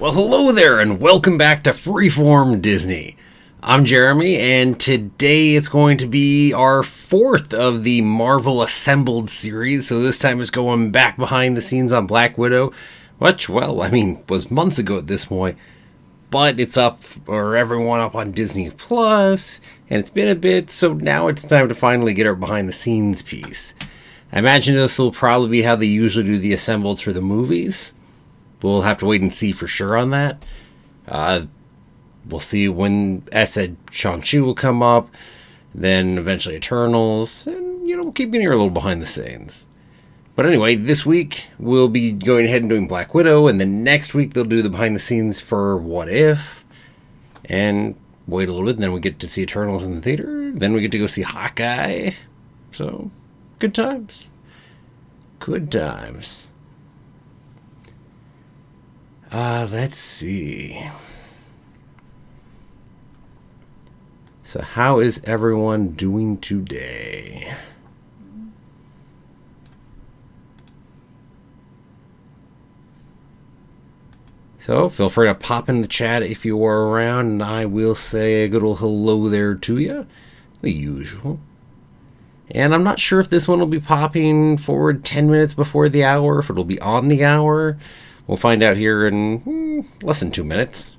Well, hello there, and welcome back to Freeform Disney. I'm Jeremy, and today it's going to be our fourth of the Marvel Assembled series. So this time it's going back behind the scenes on Black Widow, which, was months ago at this point. But it's up for everyone up on Disney Plus, and it's been a bit, so now it's time to finally get our behind the scenes piece. I imagine this will probably be how they usually do the assembleds for the movies. We'll have to wait and see for sure on that. We'll see when, as I said, Shang-Chi will come up, then eventually Eternals, and, we'll keep getting a little behind the scenes. But anyway, this week we'll be going ahead and doing Black Widow, and then next week they'll do the behind the scenes for What If, and wait a little bit, and then we get to see Eternals in the theater, then we get to go see Hawkeye. So, good times. Good times. Let's see. So how is everyone doing today? So feel free to pop in the chat if you are around, and I will say a good old hello there to you. The usual. And I'm not sure if this one will be popping forward 10 minutes before the hour, if it'll be on the hour. We'll find out here in less than 2 minutes.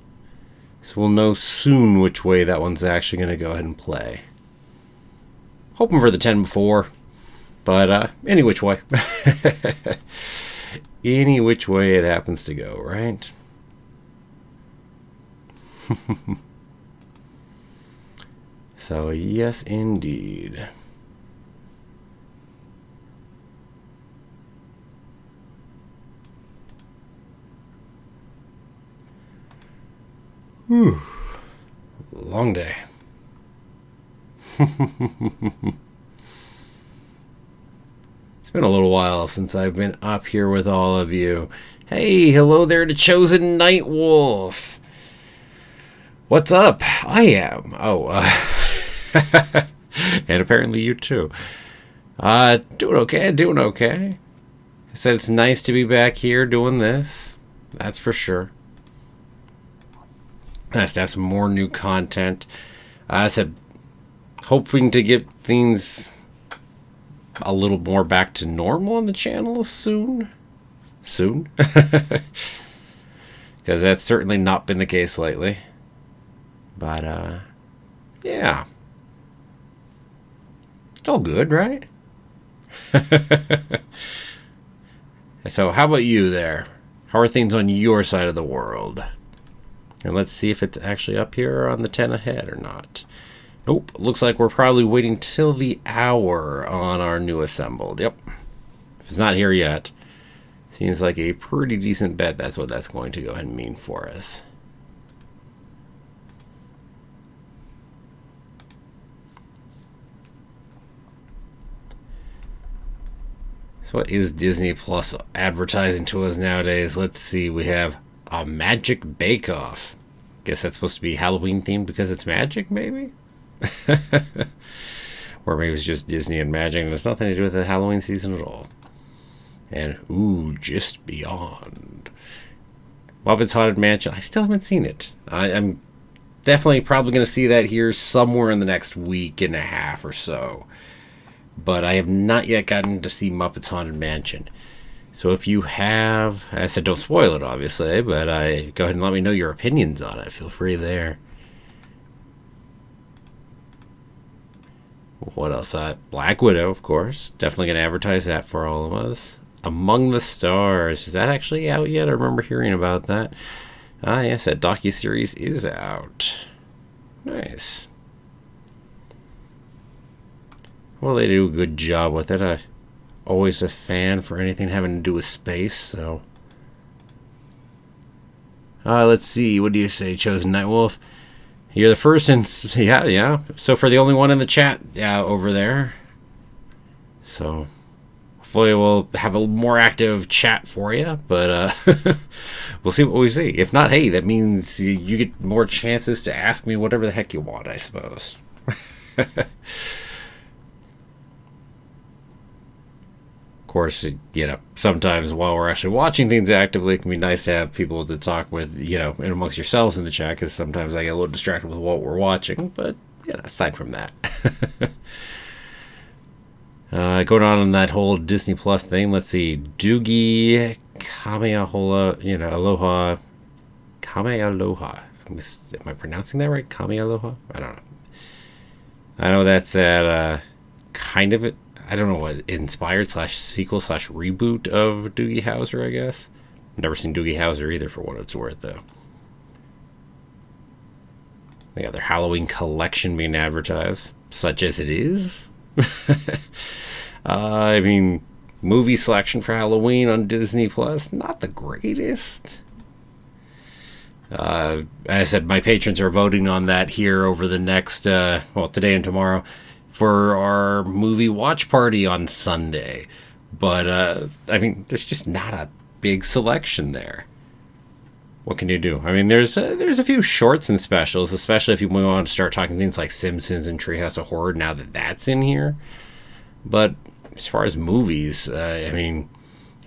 So we'll know soon which way that one's actually going to go ahead and play. Hoping for the 10 before. But any which way. Any which way it happens to go, right? So yes, indeed. Whew. Long day. It's been a little while since I've been up here with all of you. Hey, hello there to Chosen Nightwolf. What's up? I am. And apparently you too. Doing okay. I said it's nice to be back here doing this. That's for sure. Nice to have some more new content. I said, hoping to get things a little more back to normal on the channel soon. Because that's certainly not been the case lately. But, yeah. It's all good, right? So, how about you there? How are things on your side of the world? And let's see if it's actually up here on the 10 ahead or not. Nope. Looks like we're probably waiting till the hour on our new assembled. Yep. If it's not here yet, seems like a pretty decent bet that's what that's going to go ahead and mean for us. So what is Disney Plus advertising to us nowadays? Let's see. We have a Magic Bake Off. Guess that's supposed to be Halloween themed because it's magic, maybe? Or maybe it's just Disney and magic and it's nothing to do with the Halloween season at all. And, Just Beyond. Muppets Haunted Mansion. I still haven't seen it. I'm definitely probably going to see that here somewhere in the next week and a half or so. But I have not yet gotten to see Muppets Haunted Mansion. So if you have, I said don't spoil it obviously, but go ahead and let me know your opinions on it. Feel free there. What else? Black Widow, of course. Definitely going to advertise that for all of us. Among the Stars. Is that actually out yet? I remember hearing about that. Yes, that docuseries is out. Nice. Well, they do a good job with it. Always a fan for anything having to do with space, so. Let's see. What do you say, Chosen Nightwolf? You're the first in... Yeah. So for the only one in the chat over there. So hopefully we'll have a more active chat for you, but we'll see what we see. If not, hey, that means you get more chances to ask me whatever the heck you want, I suppose. course, sometimes while we're actually watching things actively, it can be nice to have people to talk with, and amongst yourselves in the chat, because sometimes I get a little distracted with what we're watching. But, aside from that. Going on that whole Disney Plus thing, let's see. Doogie Kamehameha, Aloha. Kamealoha. Am I pronouncing that right? Kamealoha? I don't know. I know that's that kind of it. I don't know what inspired / sequel / reboot of Doogie Howser, I guess. Never seen Doogie Howser either, for what it's worth, though. They got their Halloween collection being advertised, such as it is. I mean, movie selection for Halloween on Disney Plus, not the greatest. As I said, my patrons are voting on that here over the next, today and tomorrow, for our movie watch party on Sunday. But, there's just not a big selection there. What can you do? I mean, there's a few shorts and specials, especially if you want to start talking things like Simpsons and Treehouse of Horror, now that that's in here. But as far as movies, you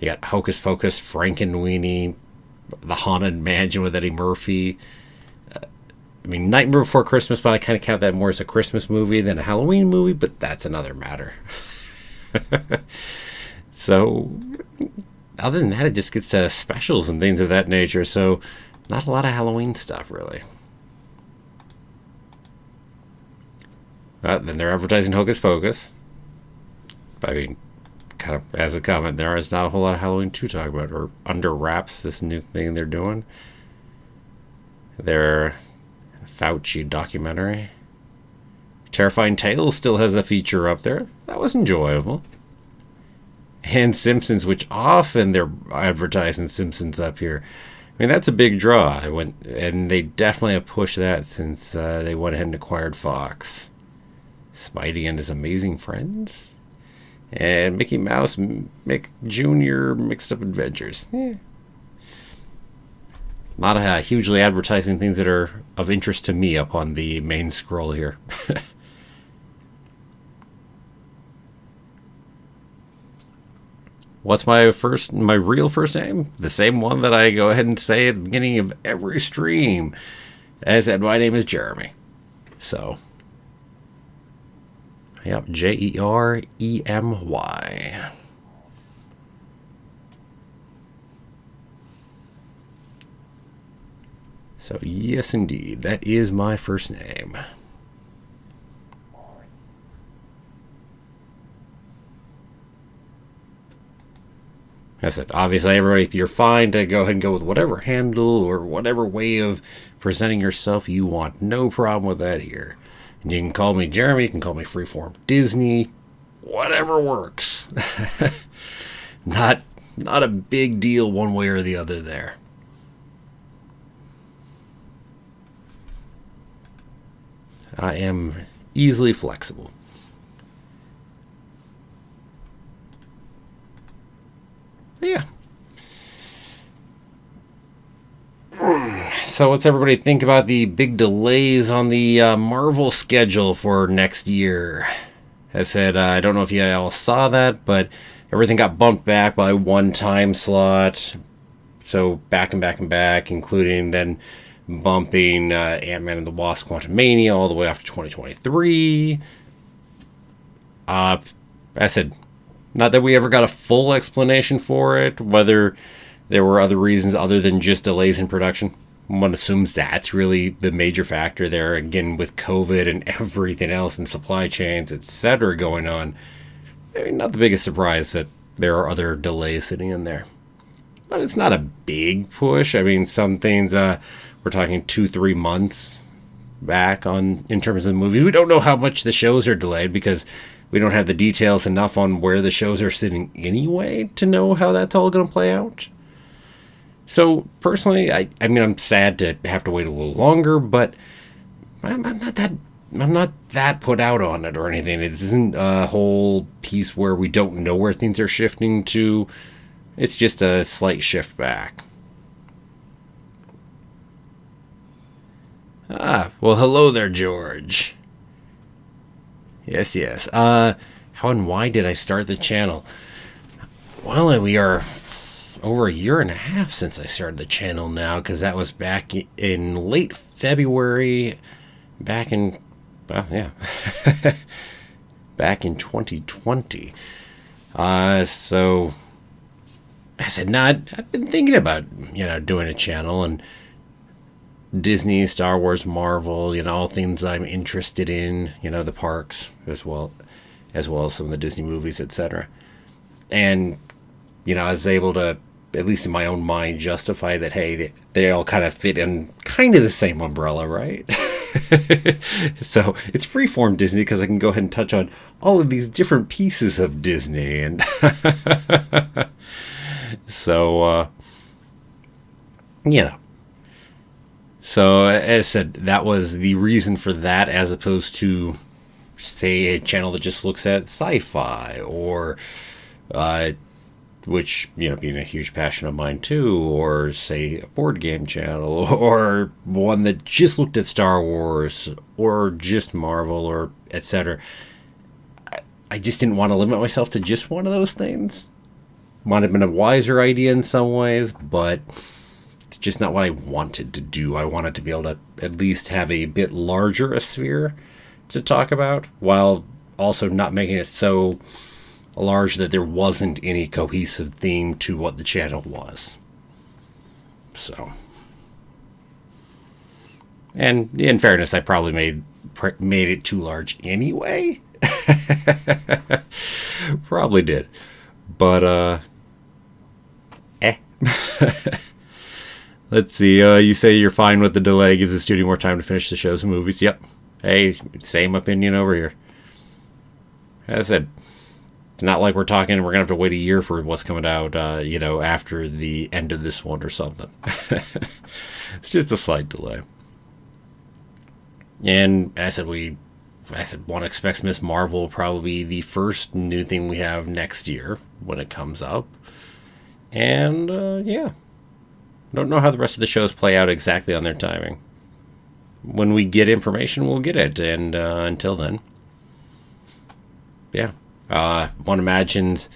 got Hocus Pocus, Frankenweenie, The Haunted Mansion with Eddie Murphy. Nightmare Before Christmas, but I kind of count that more as a Christmas movie than a Halloween movie, but that's another matter. So, other than that, it just gets to specials and things of that nature, so not a lot of Halloween stuff, really. Then they're advertising Hocus Pocus. Kind of as a comment, there is not a whole lot of Halloween to talk about, or Under Wraps, this new thing they're doing. Their Fauci documentary. Terrifying Tales still has a feature up there. That was enjoyable. And Simpsons, which often they're advertising Simpsons up here. That's a big draw. And they definitely have pushed that since they went ahead and acquired Fox. Spidey and His Amazing Friends. And Mickey Mouse Jr. Mixed Up Adventures. Not hugely advertising things that are of interest to me up on the main scroll here. What's my real first name? The same one that I go ahead and say at the beginning of every stream. As said, my name is Jeremy. So, yep, Jeremy. So, yes, indeed, that is my first name. I said, obviously, everybody, you're fine to go ahead and go with whatever handle or whatever way of presenting yourself you want. No problem with that here. And you can call me Jeremy, you can call me Freeform Disney, whatever works. Not a big deal one way or the other there. I am easily flexible. Yeah. So what's everybody think about the big delays on the Marvel schedule for next year? I said, I don't know if you all saw that, but everything got bumped back by one time slot. So back and back and back, including then bumping Ant-Man and the Wasp Quantumania all the way off to 2023. I said, not that we ever got a full explanation for it, whether there were other reasons other than just delays in production. One assumes that's really the major factor there, again, with COVID and everything else and supply chains, etc. going on. Not the biggest surprise that there are other delays sitting in there. But it's not a big push. Some things, we're talking 2-3 months back in terms of the movies. We don't know how much the shows are delayed because we don't have the details enough on where the shows are sitting anyway to know how that's all going to play out. So personally, I'm sad to have to wait a little longer, but I'm not that put out on it or anything. It isn't a whole piece where we don't know where things are shifting to. It's just a slight shift back. Well, hello there, George. Yes. How and why did I start the channel? Well, we are over a year and a half since I started the channel now, because that was back in late February, back in, well, yeah, back in 2020. So I said, no, I've been thinking about, doing a channel, and Disney, Star Wars, Marvel, all things I'm interested in, the parks as well as some of the Disney movies, etc. And, I was able to, at least in my own mind, justify that, hey, they all kind of fit in kind of the same umbrella, right? So it's Freeform Disney because I can go ahead and touch on all of these different pieces of Disney. And so, So, as I said, that was the reason for that, as opposed to, say, a channel that just looks at sci-fi, or, which, being a huge passion of mine too, or, say, a board game channel, or one that just looked at Star Wars, or just Marvel, or etc. I just didn't want to limit myself to just one of those things. Might have been a wiser idea in some ways, but it's just not what I wanted to do. I wanted to be able to at least have a bit larger a sphere to talk about, while also not making it so large that there wasn't any cohesive theme to what the channel was. So, and in fairness, I probably made it too large anyway. Probably did, but Let's see. You say you're fine with the delay. Gives the studio more time to finish the shows and movies. Yep. Hey, same opinion over here. As I said, it's not like we're talking. We're gonna have to wait a year for what's coming out. After the end of this one or something. It's just a slight delay. And as I said, one expects Miss Marvel will probably be the first new thing we have next year when it comes up. And yeah. Don't know how the rest of the shows play out exactly on their timing. When we get information, we'll get it. And until then, yeah. One imagines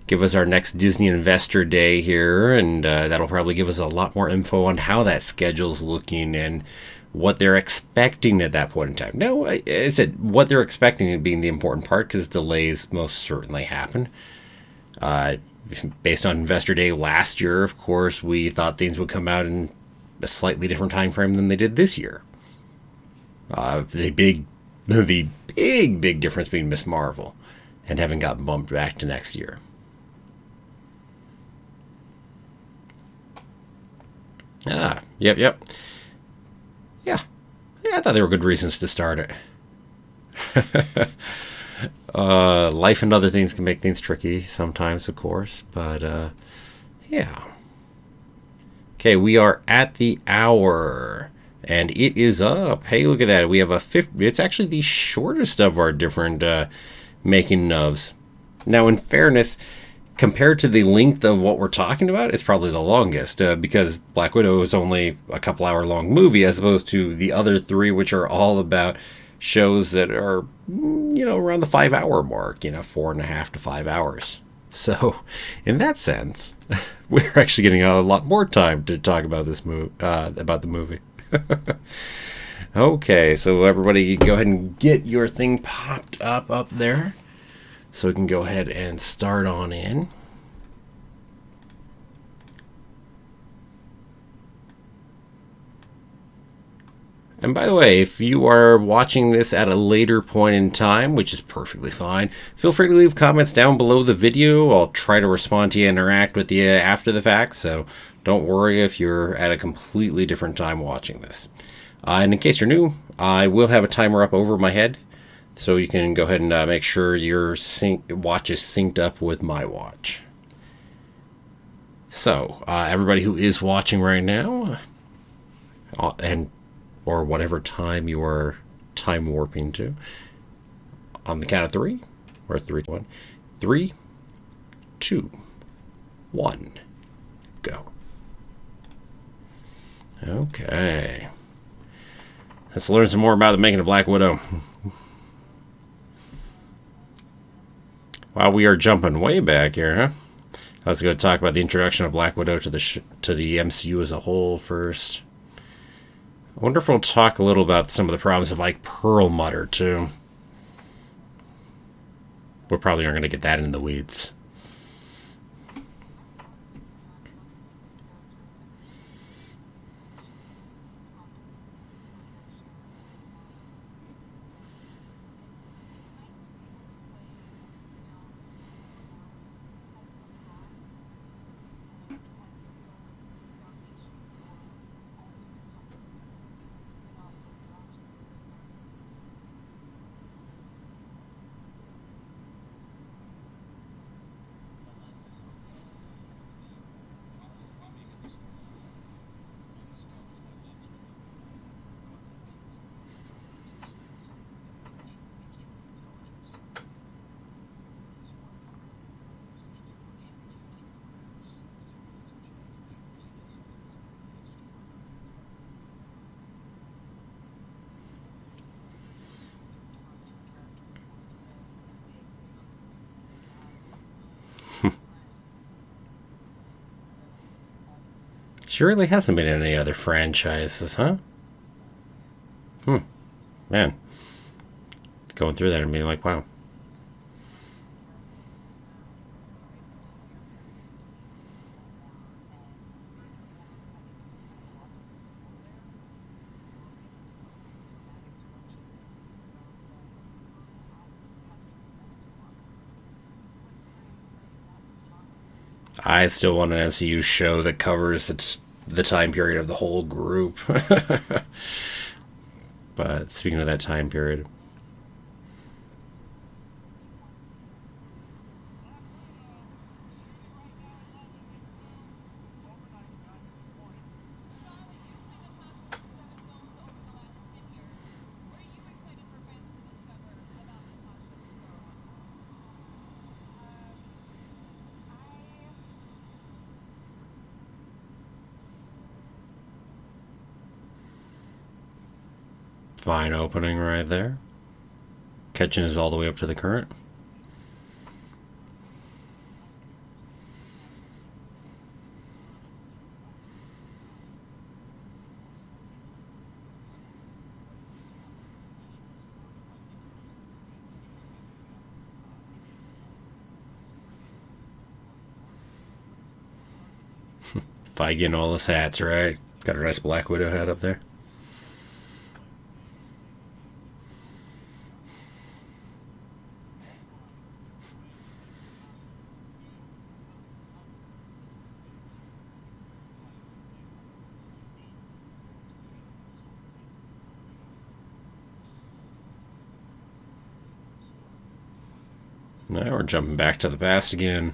give us our next Disney Investor Day here, and that'll probably give us a lot more info on how that schedule's looking and what they're expecting at that point in time. No, I said what they're expecting being the important part, because delays most certainly happen. Based on Investor Day last year, of course, we thought things would come out in a slightly different time frame than they did this year. The big difference being Miss Marvel and having gotten bumped back to next year. Yep. Yeah, I thought there were good reasons to start it. Life and other things can make things tricky sometimes, of course, but yeah. Okay, we are at the hour, and it is up. Hey, look at that. We have it's actually the shortest of our different making ofs. Now, in fairness, compared to the length of what we're talking about, it's probably the longest, because Black Widow is only a couple hour long movie, as opposed to the other three, which are all about shows that are, around the 5 hour mark, 4.5 to 5 hours. So, in that sense, we're actually getting a lot more time to talk about this about the movie. Okay, so everybody, go ahead and get your thing popped up there, so we can go ahead and start on in. And by the way, if you are watching this at a later point in time, which is perfectly fine, feel free to leave comments down below the video. I'll try to respond to you and interact with you after the fact, so don't worry if you're at a completely different time watching this. And in case you're new, I will have a timer up over my head, so you can go ahead and make sure your watch is synced up with my watch. So, everybody who is watching right now, or whatever time you are time warping to, on the count of three, or 3, 1, 3, 2, 1, go. Okay. Let's learn some more about the making of Black Widow. Wow, we are jumping way back here, huh? Let's go talk about the introduction of Black Widow to the MCU as a whole first. I wonder if we'll talk a little about some of the problems of like Perlmutter too. We probably aren't going to get that in the weeds. She really hasn't been in any other franchises, huh? Man. Going through that and being like, wow. I still want an MCU show that covers the time period of the whole group. But speaking of that time period, fine opening right there. Catching us all the way up to the current. Feige and all his hats, right? Got a nice Black Widow hat up there. Now we're jumping back to the past again.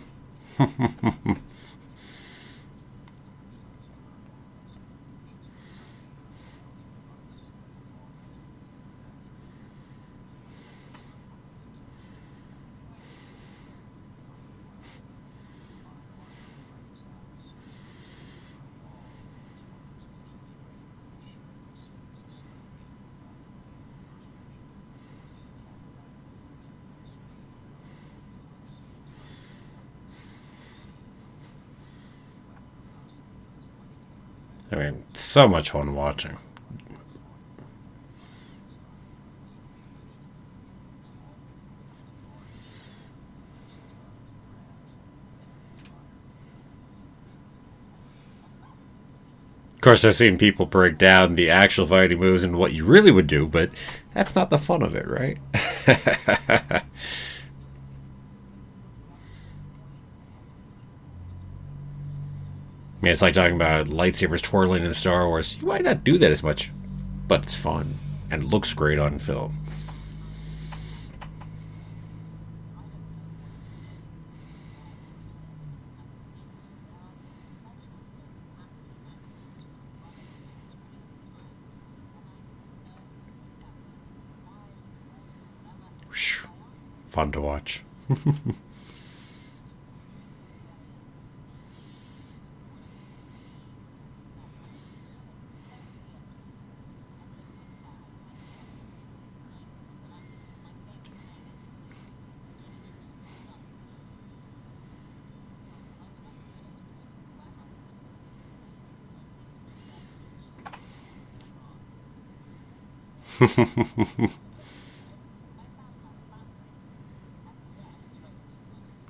I mean, so much fun watching. Of course, I've seen people break down the actual fighting moves and what you really would do, but that's not the fun of it, right? I mean, it's like talking about lightsabers twirling in Star Wars. You might not do that as much, but it's fun and looks great on film. Whew. Fun to watch.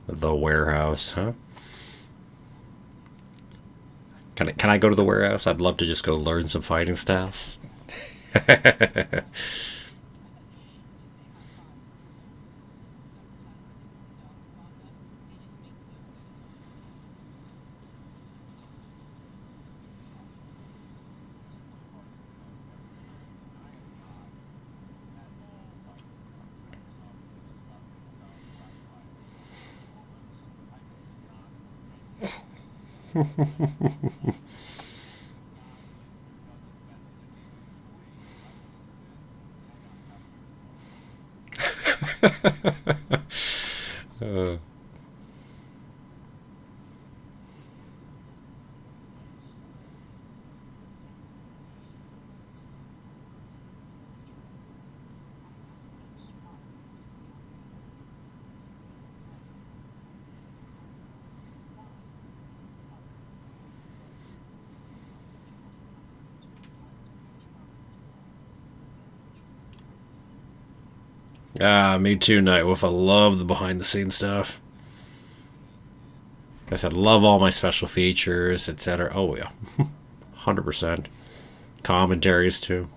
The warehouse, huh? Can I go to the warehouse? I'd love to just go learn some fighting styles. Uh, me too, Nightwolf. I love the behind the scenes stuff. I said, love all my special features, etc. Oh, yeah. 100%. Commentaries, too.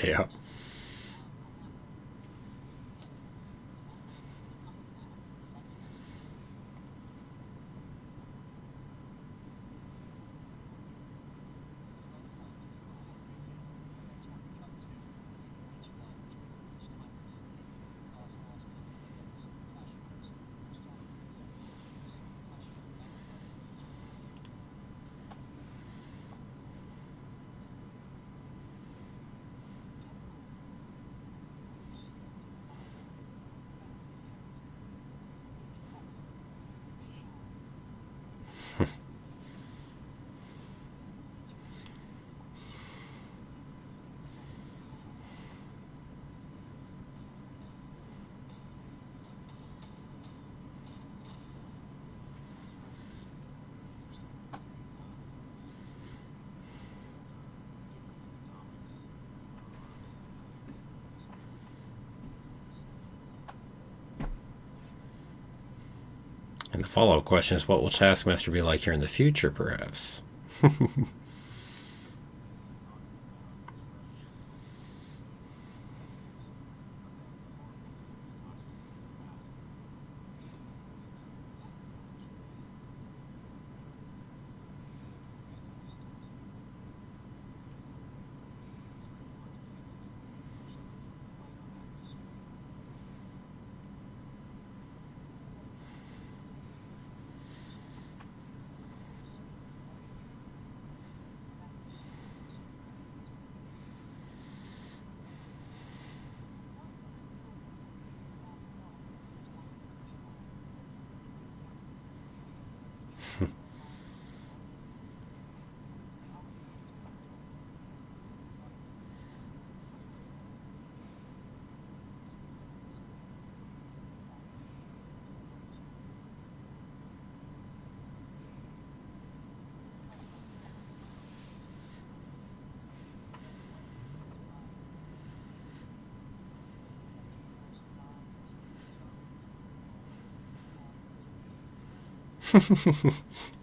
Yeah. And the follow up question is, what will Taskmaster be like here in the future, perhaps?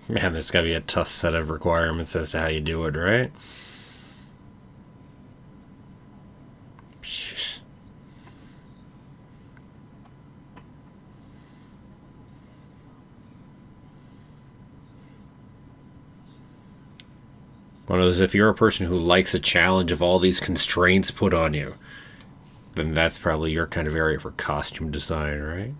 Man, there's got to be a tough set of requirements as to how you do it, right? Jeez. One of those, if you're a person who likes a challenge of all these constraints put on you, then that's probably your kind of area for costume design, right?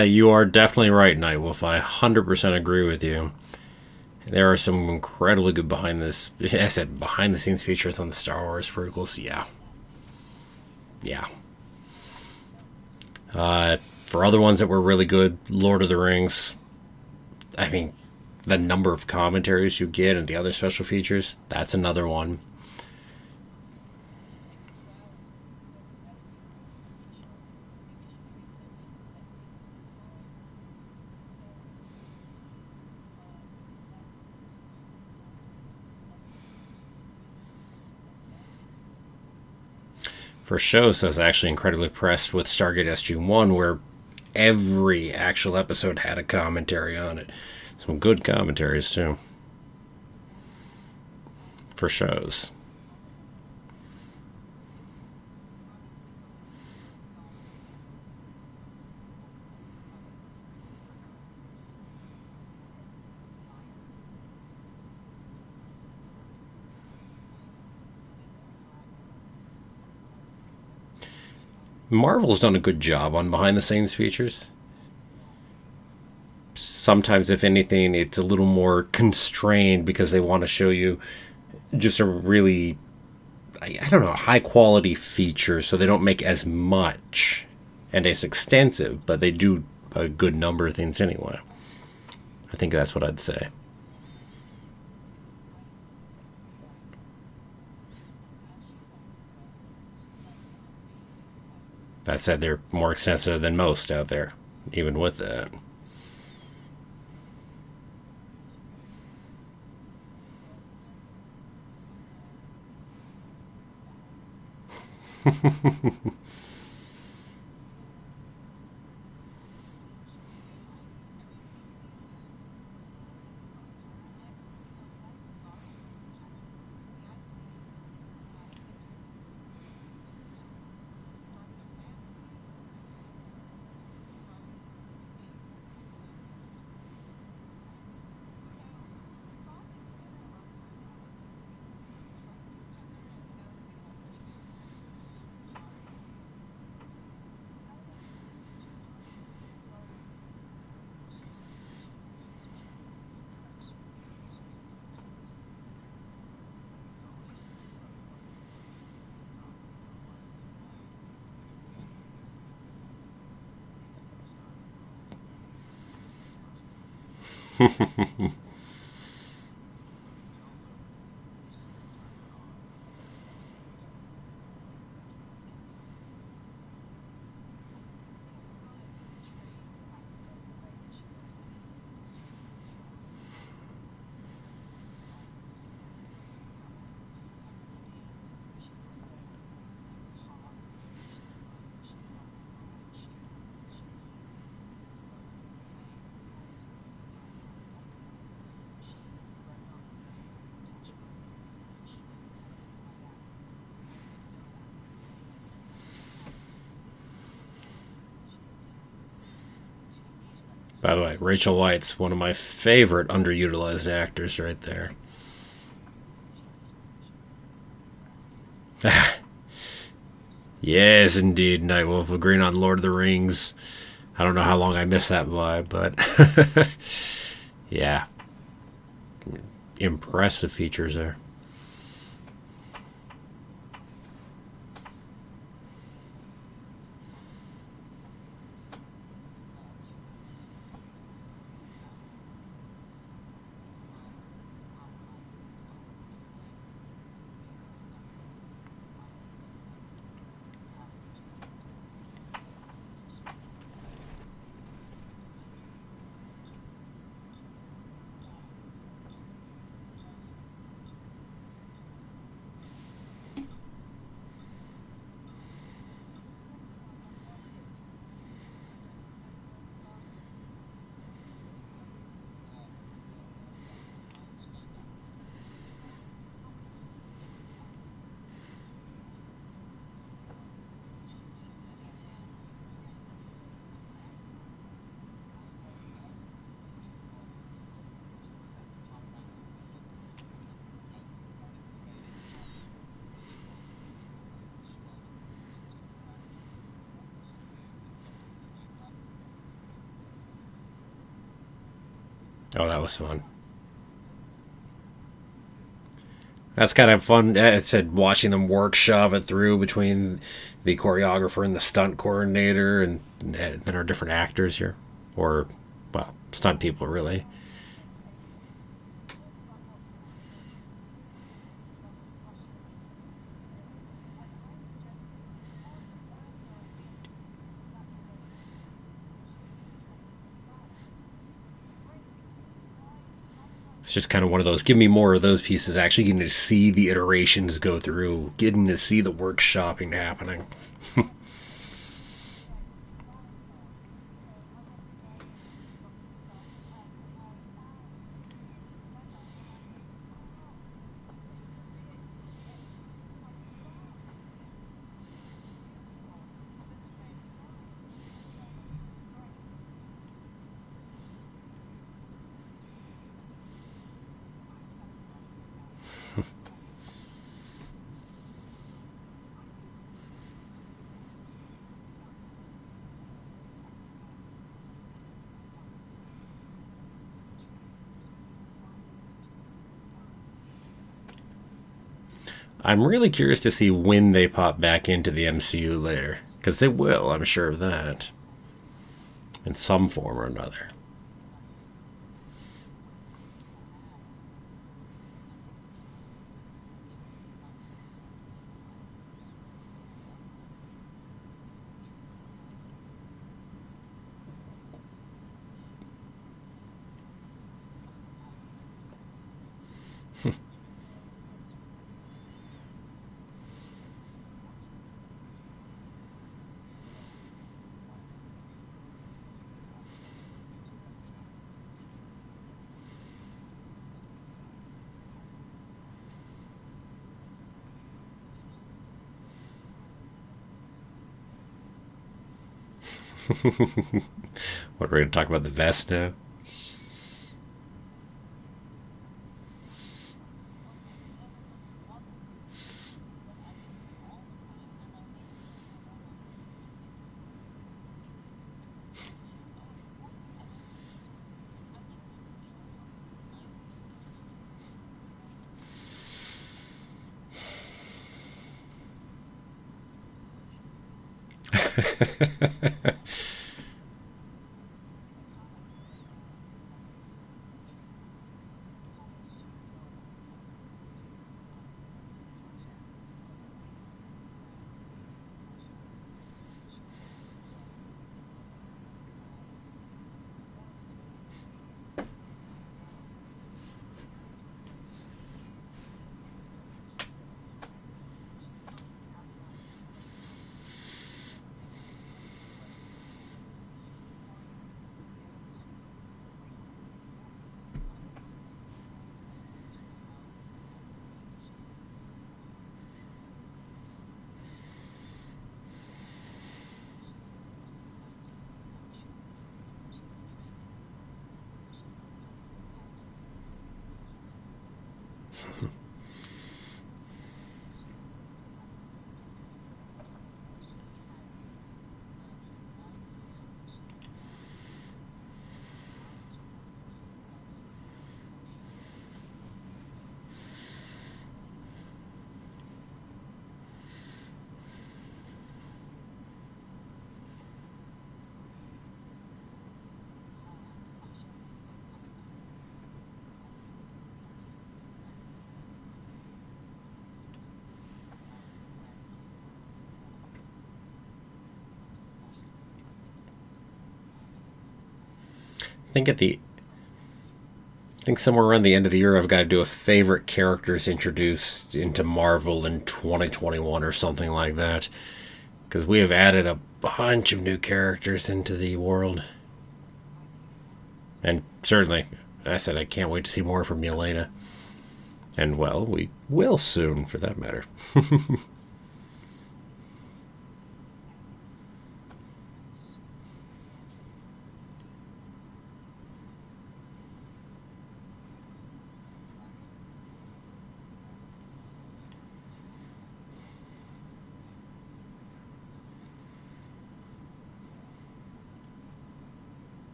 You are definitely right, Nightwolf. I 100% agree with you. There are some incredibly good I said behind the scenes features on the Star Wars prequels. Yeah, yeah. For other ones that were really good, Lord of the Rings. I mean, the number of commentaries you get and the other special features. That's another one. For shows, I was actually incredibly impressed with Stargate SG-1, where every actual episode had a commentary on it. Some good commentaries too, for shows. Marvel's done a good job on behind the scenes features. Sometimes, if anything, it's a little more constrained because they want to show you just a really, I don't know, high quality feature, so they don't make as much and as extensive, but they do a good number of things anyway. I think that's what I'd say. That said, they're more extensive than most out there, even with that. By the way, Rachel White's one of my favorite underutilized actors right there. Yes, indeed, Nightwolf agreeing on Lord of the Rings. I don't know how long I missed that by, but yeah, impressive features there. Oh, that was fun. That's kind of fun. I said watching them workshop it through between the choreographer and the stunt coordinator, and then our different actors here, or well, stunt people really. It's just kind of one of those. Give me more of those pieces. Actually, getting to see the iterations go through, getting to see the workshopping happening. I'm really curious to see when they pop back into the MCU later, because they will. I'm sure of that, in some form or another. What, we're going to talk about the vest now? I think at the I think somewhere around the end of the year, I've got to do a favorite characters introduced into Marvel in 2021 or something like that. Because we have added a bunch of new characters into the world. And certainly, I said I can't wait to see more from Yelena. And well, we will soon, for that matter.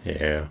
Yeah.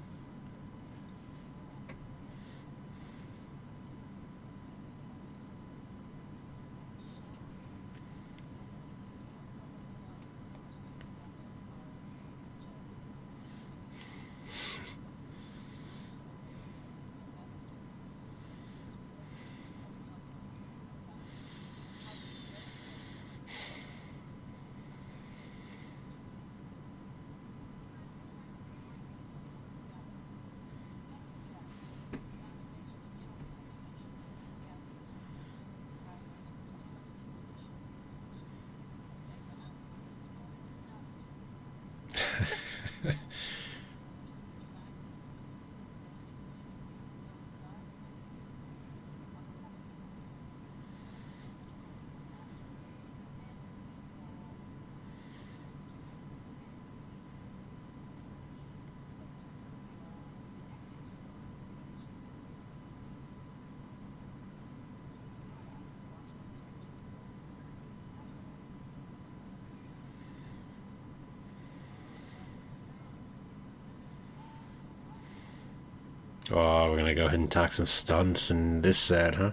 Oh, we're gonna go ahead and talk some stunts and this set, huh?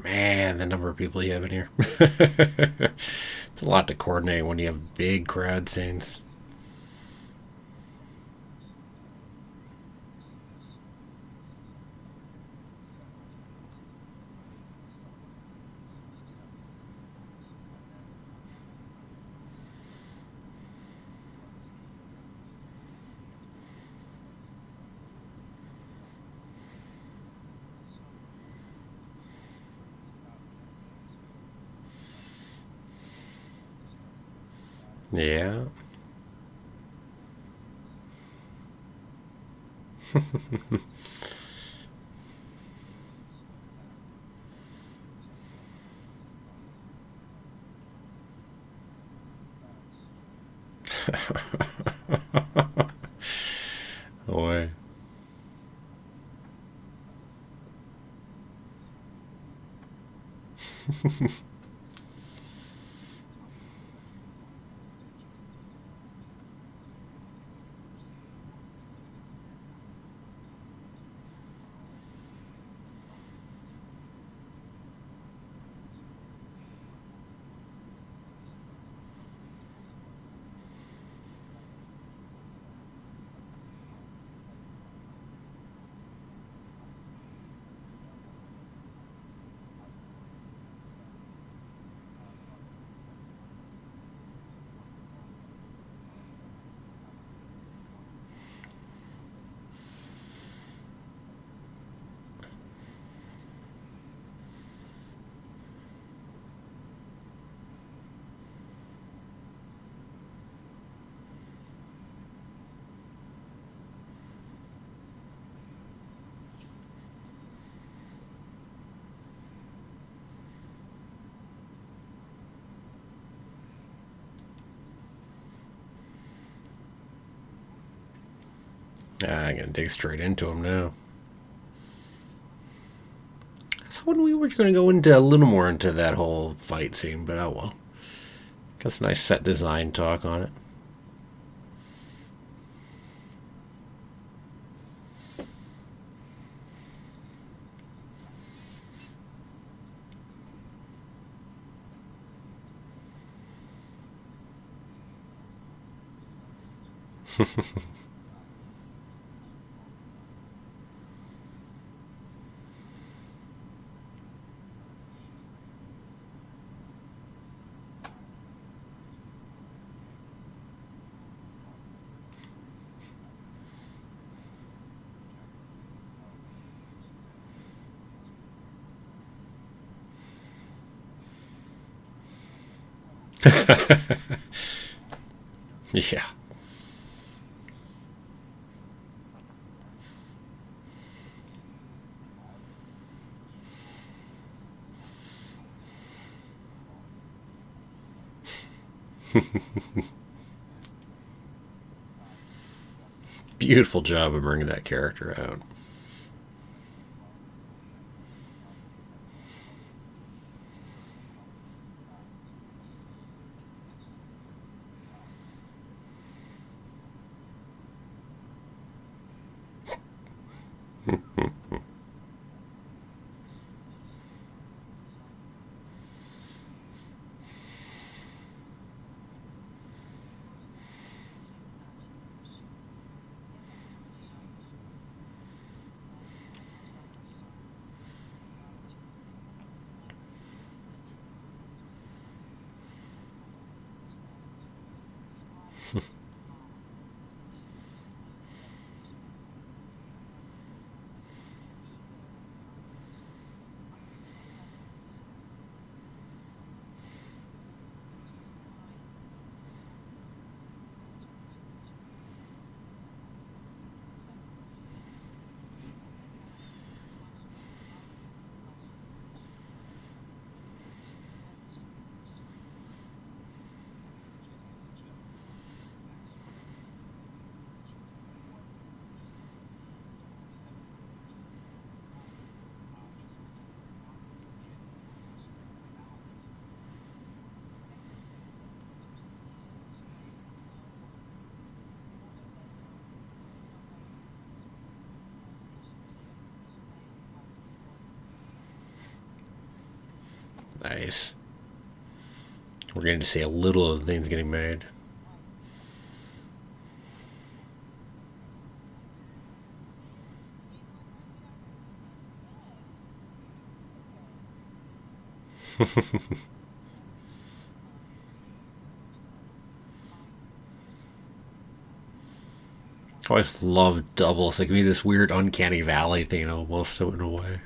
Man, the number of people you have in here. It's a lot to coordinate when you have big crowd scenes. Yeah. Boy. I'm gonna dig straight into him now. So when we were gonna go into a little more into that whole fight scene, but oh well. Got some nice set design talk on it. Yeah. beautiful job of bringing that character out. Nice. We're going to see a little of things getting made. I always loved doubles. They can be this weird uncanny valley thing almost, so in a way.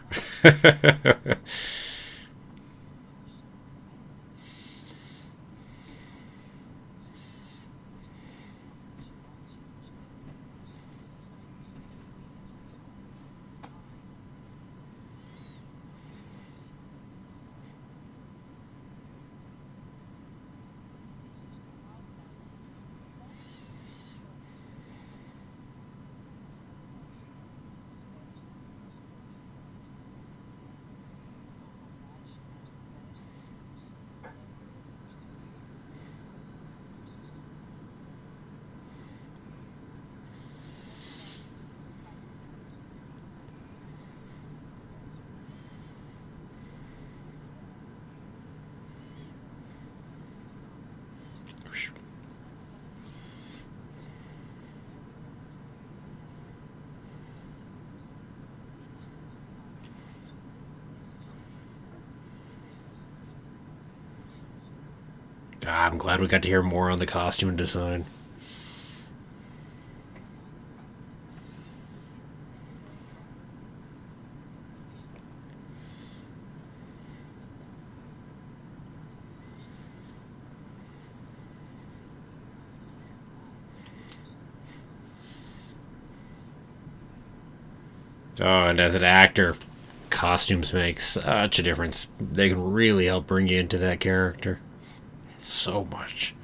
I'm glad we got to hear more on the costume design. Oh, and as an actor, costumes make such a difference. They can really help bring you into that character so much.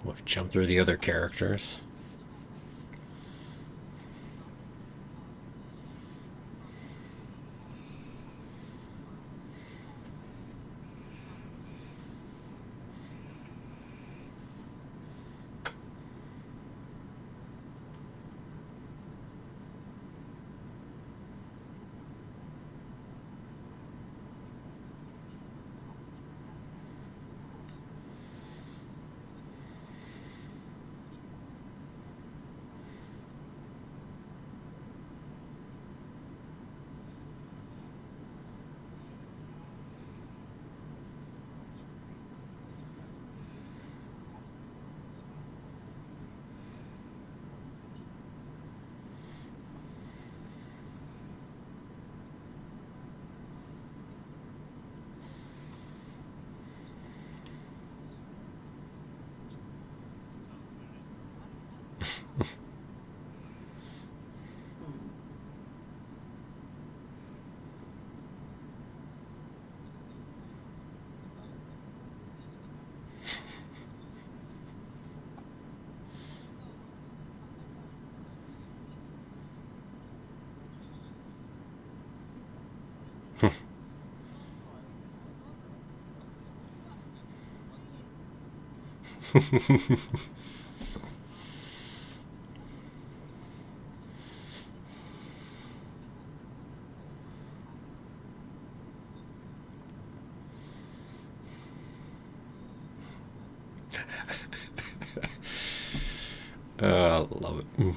We'll jump through the other characters. Love it.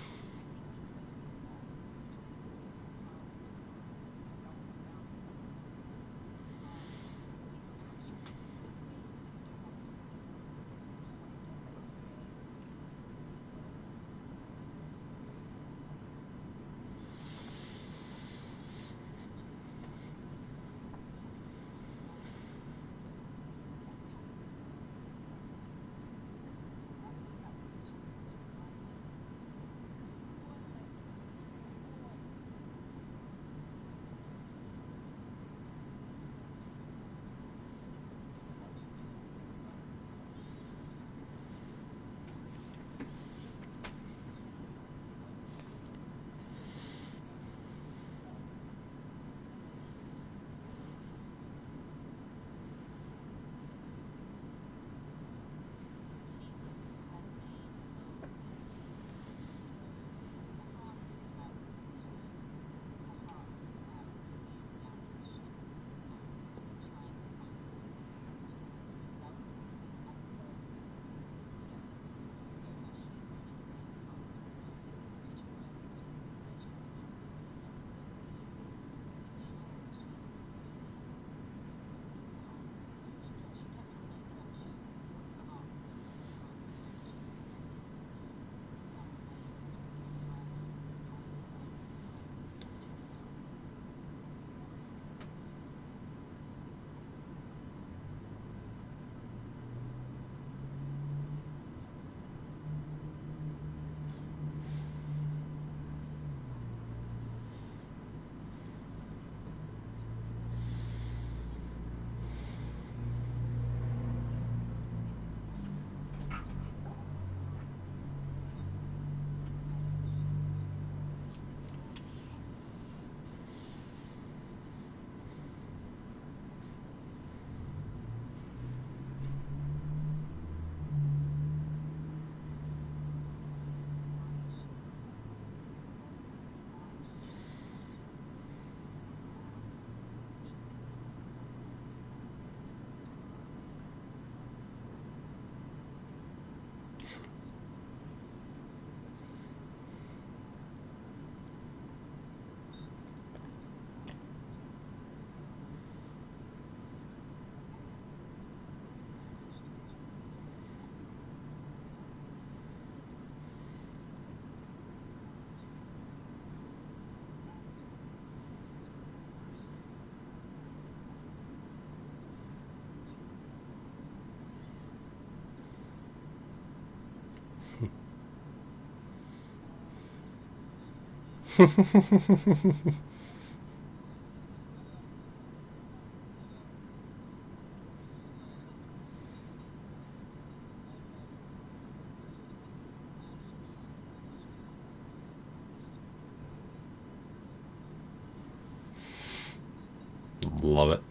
Love it.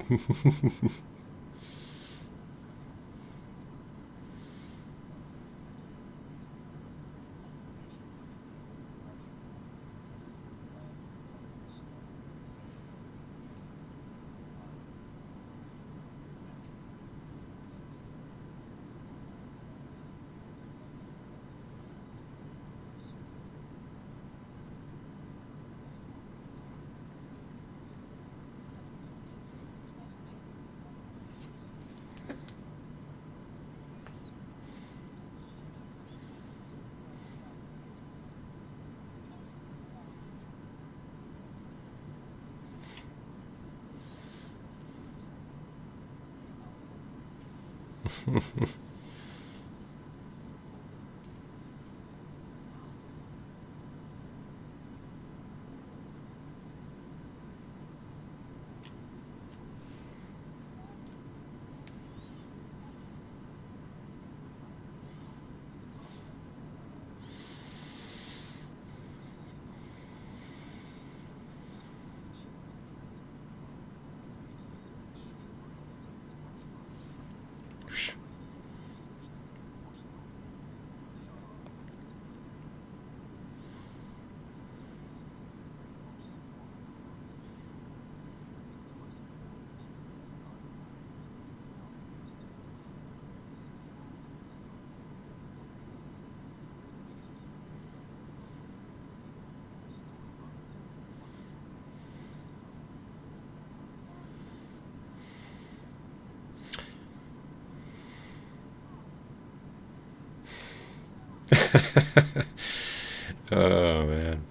Oh man.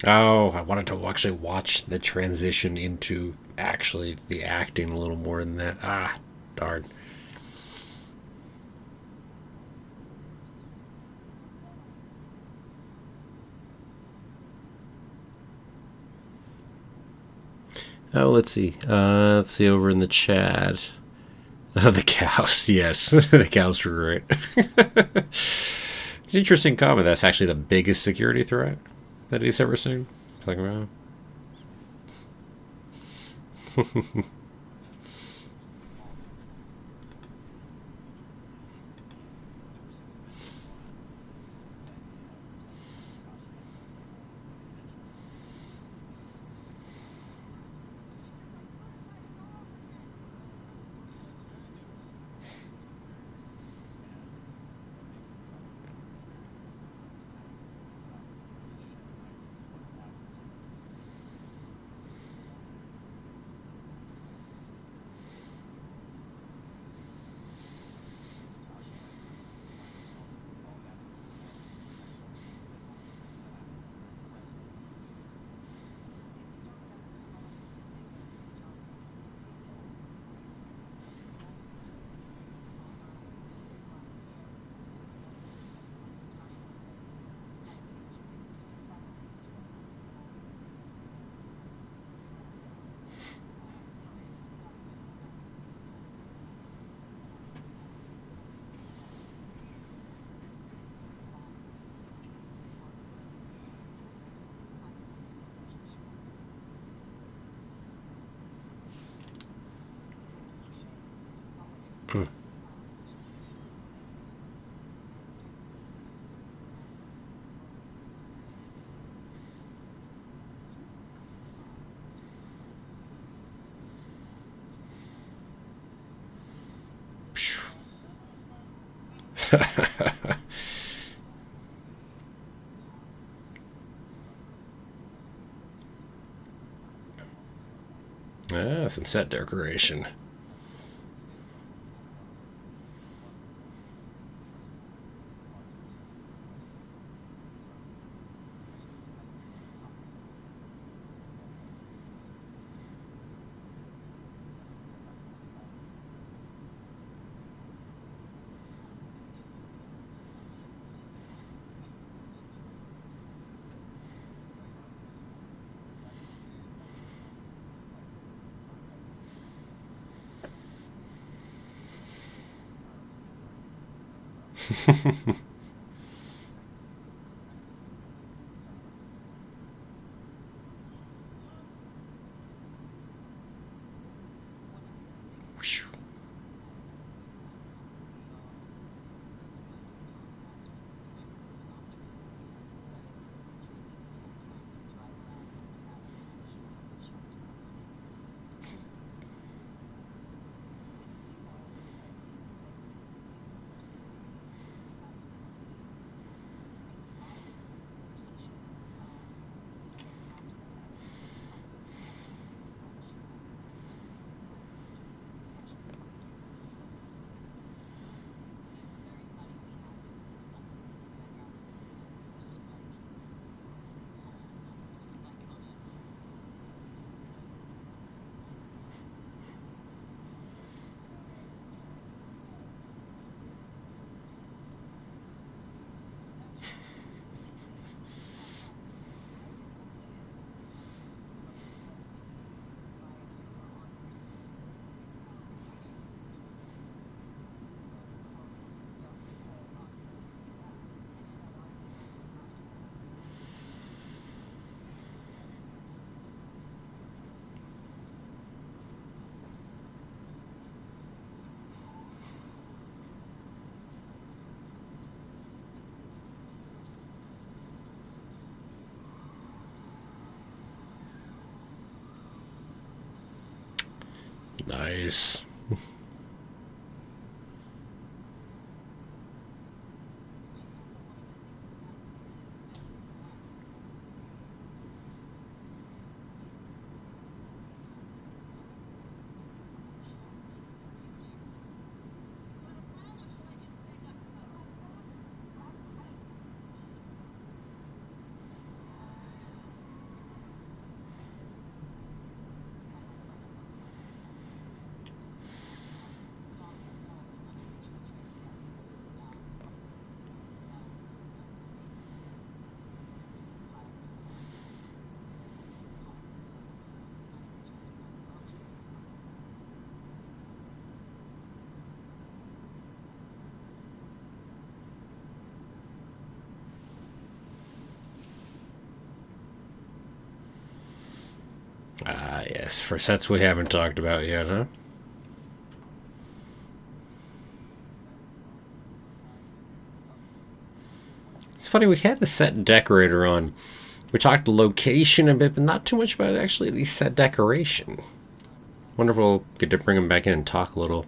Oh, I wanted to actually watch the transition into actually the acting a little more than that. Ah, darn. Oh, let's see. Let's see over in the chat. Oh, the cows. Yes, the cows were great. It's an interesting comment. That's actually the biggest security threat that he's ever seen. Like, wow. Ah, some set decoration. Nice. Ah, yes, for sets we haven't talked about yet, huh? It's funny, we had the set decorator on. We talked location a bit, but not too much about actually the set decoration. Wonder if we'll get to bring him back in and talk a little.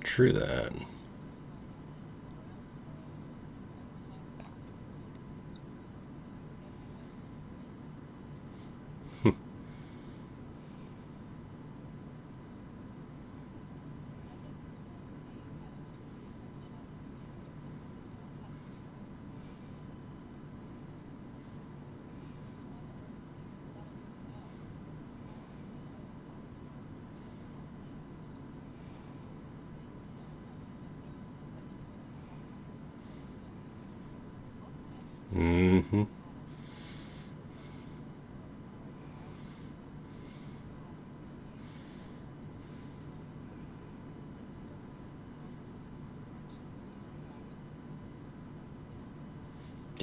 True that. Hmm.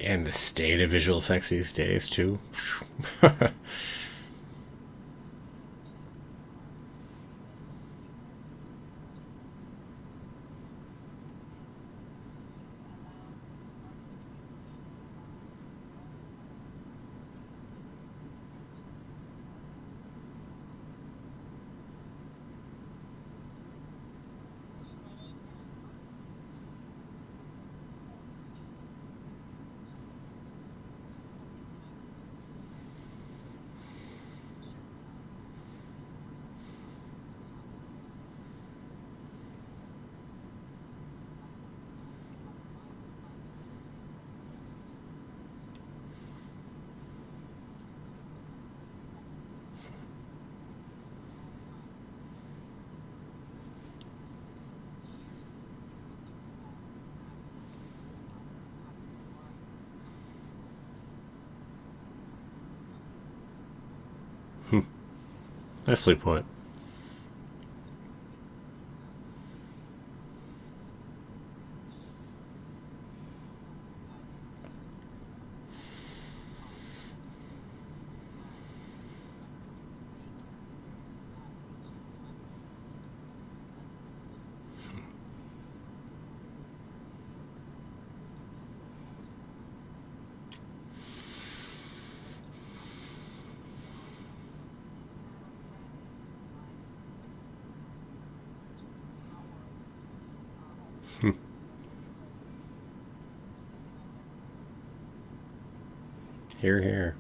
And the state of visual effects these days, too. Nicely put. Here, here.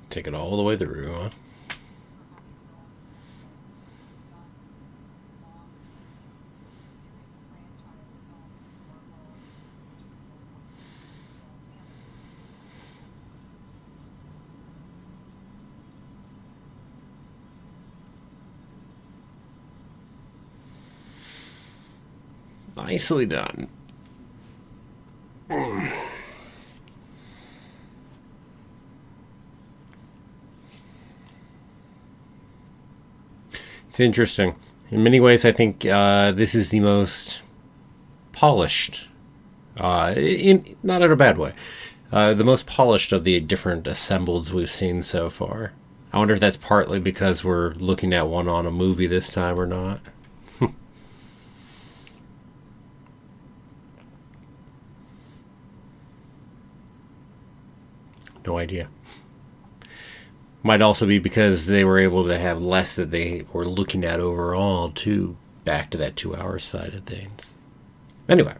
Take it all the way through, huh? Nicely done. It's interesting. In many ways, I think this is the most polished, not in a bad way, the most polished of the different assembleds we've seen so far. I wonder if that's partly because we're looking at one on a movie this time or not. No idea. Might also be because they were able to have less that they were looking at overall, too, back to that 2 hour side of things. Anyway,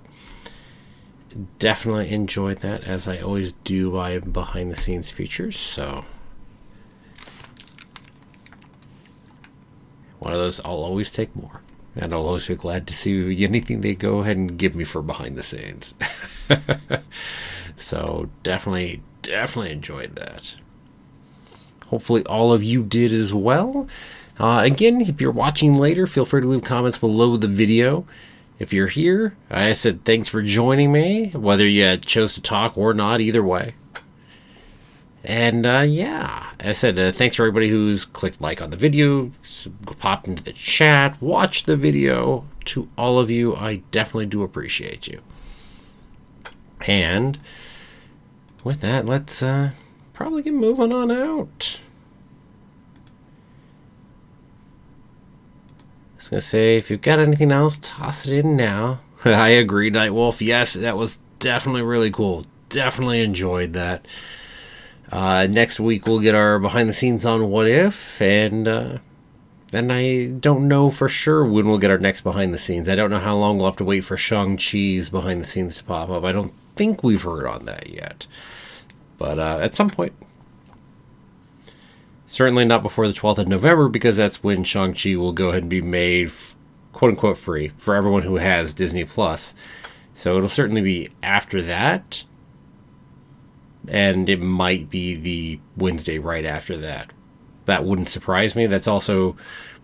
definitely enjoyed that, as I always do by behind the scenes features. So one of those, I'll always take more, and I'll always be glad to see anything they go ahead and give me for behind the scenes. So definitely enjoyed that. Hopefully all of you did as well. Again, if you're watching later, feel free to leave comments below the video. If you're here, I said thanks for joining me, whether you chose to talk or not, either way. And yeah, as I said, thanks for everybody who's clicked like on the video, popped into the chat, watched the video. To all of you, I definitely do appreciate you. And with that, let's probably get moving on out. I was going to say, if you've got anything else, toss it in now. I agree, Nightwolf. Yes, that was definitely really cool. Definitely enjoyed that. Next week, we'll get our behind the scenes on What If, and then I don't know for sure when we'll get our next behind the scenes. I don't know how long we'll have to wait for Shang-Chi's behind the scenes to pop up. I don't think we've heard on that yet. But at some point. Certainly not before the 12th of November, because that's when Shang-Chi will go ahead and be made, quote-unquote, free for everyone who has Disney+. So it'll certainly be after that. And it might be the Wednesday right after that. That wouldn't surprise me. That's also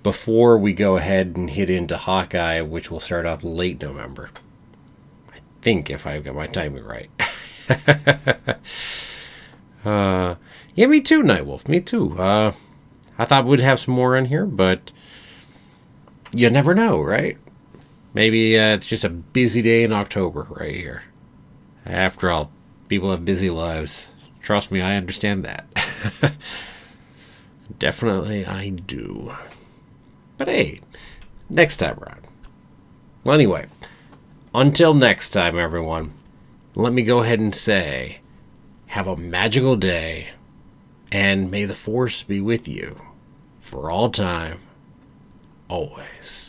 before we go ahead and hit into Hawkeye, which will start up late November. I think, if I've got my timing right. Yeah, me too, Nightwolf. Me too. I thought we'd have some more in here, but you never know, right? Maybe it's just a busy day in October right here. After all, people have busy lives. Trust me, I understand that. Definitely I do. But hey, next time around. Well, anyway, until next time, everyone, let me go ahead and say, have a magical day, and may the Force be with you for all time, always.